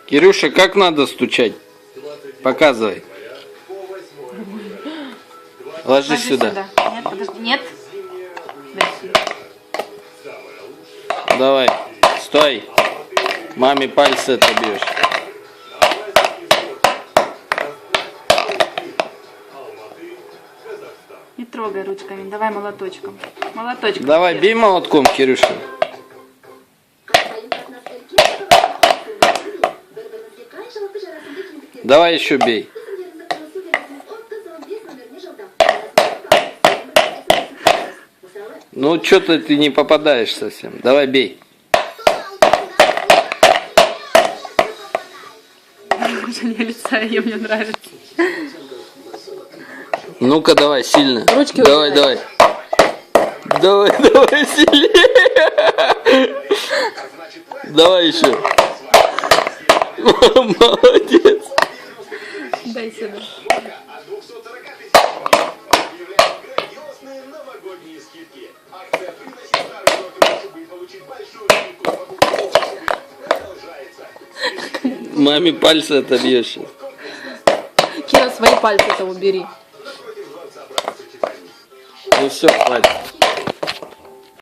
Кирюша, как надо стучать? Показывай. Ложись сюда. Нет, подожди. Нет. Давай. Стой. Маме пальцы отобьешь. Не трогай ручками. Давай молоточком. Молоточком. Давай, бей молотком, Кирюша. Давай еще бей. Ну, что-то ты не попадаешь совсем. Давай, бей. Выражение лица ее мне нравится. Ну-ка, давай, сильно. Ручки давай, убирай. давай. Давай, сильнее. Давай еще. Молодец. Дай сюда. Маме пальцы отобьешь сейчас. Кира, свои пальцы-то убери. Ну все, хватит.